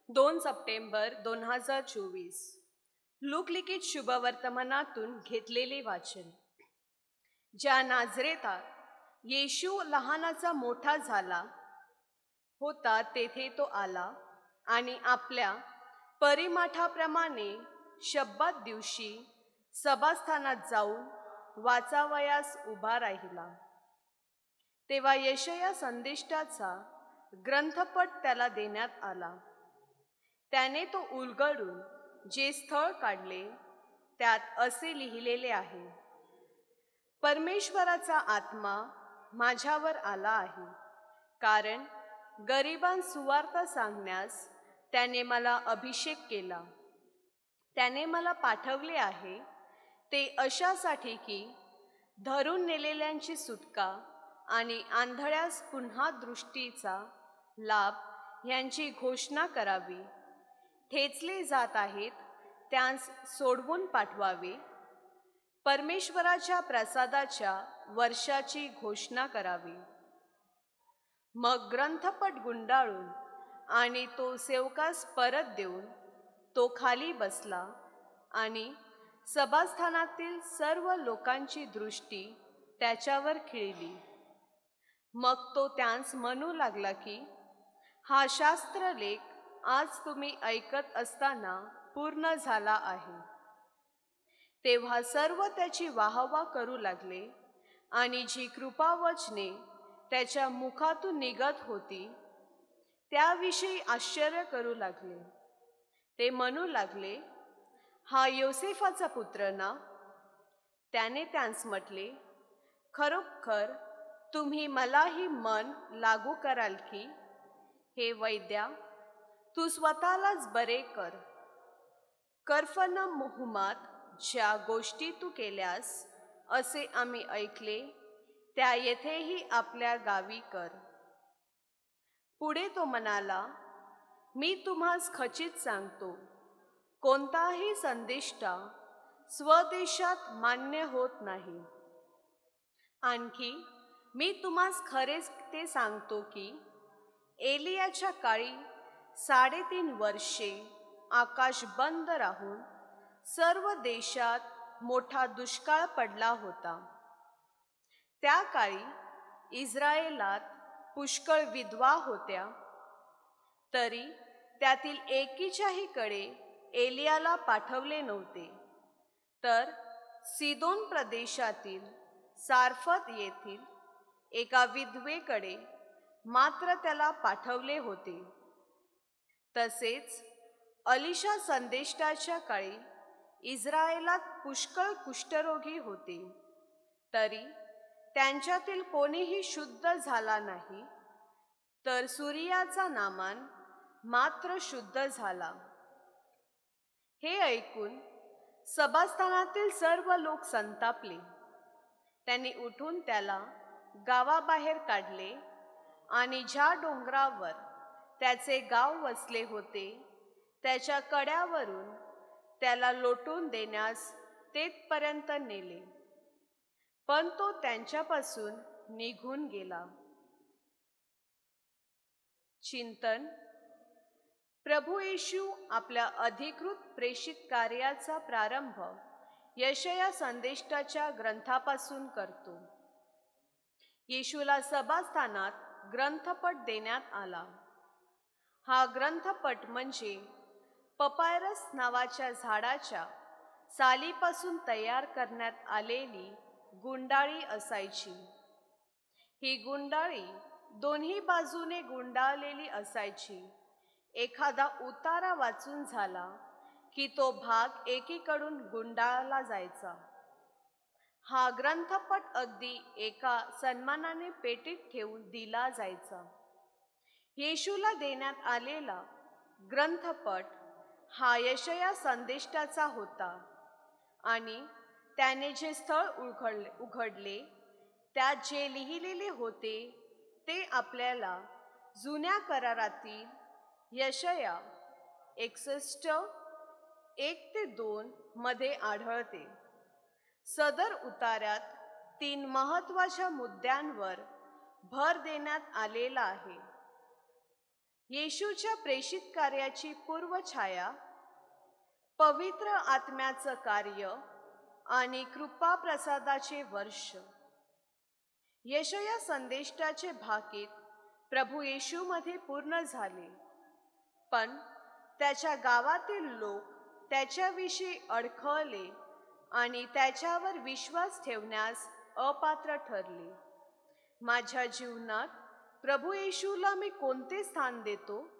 2 September 2024 लूकलिखित शुभवर्तमानातून घेतलेले वाचन. ज्या नाझरेतात येशू लहानाचा मोठा झाला होता तेथे तो आला आणि आपल्या परिमाठाप्रमाणे शब्बात दिवशी सभास्थानात जाऊन वाचावयास उभा राहिला. तेव्हा यशया संदेष्टाचा ग्रंथपट त्याला देण्यात आला. त्याने तो उलगडून जे स्थळ काढले त्यात असे लिहिलेले आहे, परमेश्वराचा आत्मा माझ्यावर आला आहे, कारण गरिबां सुवार्ता सांगण्यास त्याने मला अभिषेक केला. त्याने मला पाठवले आहे ते अशासाठी की धरून नेलेल्यांची सुटका आणि आंधळ्यास पुन्हा दृष्टीचा लाभ यांची घोषणा करावी, ठेचले जात आहेत त्यांस सोडवून पाठवावे, परमेश्वराच्या प्रसादाच्या वर्षाची घोषणा करावी. मग ग्रंथपट गुंडाळून आणि तो सेवकास परत देऊन तो खाली बसला आणि सभास्थानातील सर्व लोकांची दृष्टी त्याच्यावर खिळली. मग तो त्यांस म्हणू लागला की, हा शास्त्रलेख आज तुम्ही ऐकत असताना पूर्ण झाला आहे. तेव्हा सर्व त्याची वाहवा करू लागले आणि जी कृपावचने त्याच्या मुखातून निघत होती त्याविषयी आश्चर्य करू लागले. ते म्हणू लागले, हा योसेफाचा पुत्र ना? त्याने त्यांस म्हटले, खरोखर तुम्ही मलाही मन लागू कराल की, हे वैद्या, तू स्वतःलाच बरे कर. कफरनहूमात ज्या गोष्टी तू केल्यास असे आम्ही ऐकले त्या येथेही आपल्या गावी कर. पुढे तो म्हणाला, मी तुम्हास खचित सांगतो, कोणताही संदेष्टा स्वदेशात मान्य होत नाही. आणखी मी तुम्हास खरेच ते सांगतो की एलियाच्या काळी 3.5 वर्षे आकाश बंद राहून सर्व देशात मोठा दुष्काळ पडला होता. त्या काळी इस्रायेलात पुष्कळ विधवा होत्या, तरी त्यातील एकीच्याही कडे एलियाला पाठवले नव्हते, तर सीदोन प्रदेशातील सारफत येथील एका विधवेकडे मात्र त्याला पाठवले होते. तसेच अलिशा संदेष्टाच्या काळी इस्रायेलात पुष्कळ कुष्ठरोगी होते, तरी त्यांच्यातील कोणीही शुद्ध झाला नाही, तर सूरियाचा नामान मात्र शुद्ध झाला. हे ऐकून सभास्थानातील सर्व लोक संतापले. त्यांनी उठून त्याला गावाबाहेर काढले आणि ज्या डोंगरावर त्याचे गाव वसले होते त्याच्या कड्यावरून त्याला लोटून देण्यास तेथपर्यंत नेले, पण तो त्यांच्यापासून निघून गेला. चिंतन. प्रभू येशू आपल्या अधिकृत प्रेषित कार्याचा प्रारंभ यशया संदेष्टाच्या ग्रंथापासून करतो. येशूला सभास्थानात ग्रंथपट देण्यात आला. हा ग्रंथपट म्हणजे पपायरस नावाच्या झाडाच्या सालीपासून तयार करण्यात आलेली गुंडाळी असायची. ही गुंडाळी दोन्ही बाजूने गुंडाळलेली असायची. एखादा उतारा वाचून झाला की तो भाग एकीकडून गुंडाळला जायचा. हा ग्रंथपट अगदी एका सन्मानाने पेटीत ठेवून दिला जायचा. येशूला देण्यात आलेला ग्रंथपट हा यशया संदेष्टाचा होता आणि त्याने जे स्थळ उघडले त्यात जे लिहिलेले होते ते आपल्याला जुन्या करारातील यशया 61:1-2 मध्ये आढळते. सदर उतार्यात 3 महत्त्वाच्या मुद्द्यांवर भर देण्यात आलेला आहे. येशूच्या प्रेषित कार्याची पूर्वछाया, पवित्र आत्म्याचं कार्य आणि कृपा प्रसादाचे वर्ष. यशया संदेष्टाचे भाकीत प्रभू येशूमध्ये पूर्ण झाले, पण त्याच्या गावातील लोक त्याच्याविषयी अडखळले आणि त्याच्यावर विश्वास ठेवण्यास अपात्र ठरले. माझ्या जीवनात प्रभू येशूला मी कोणते स्थान देतो?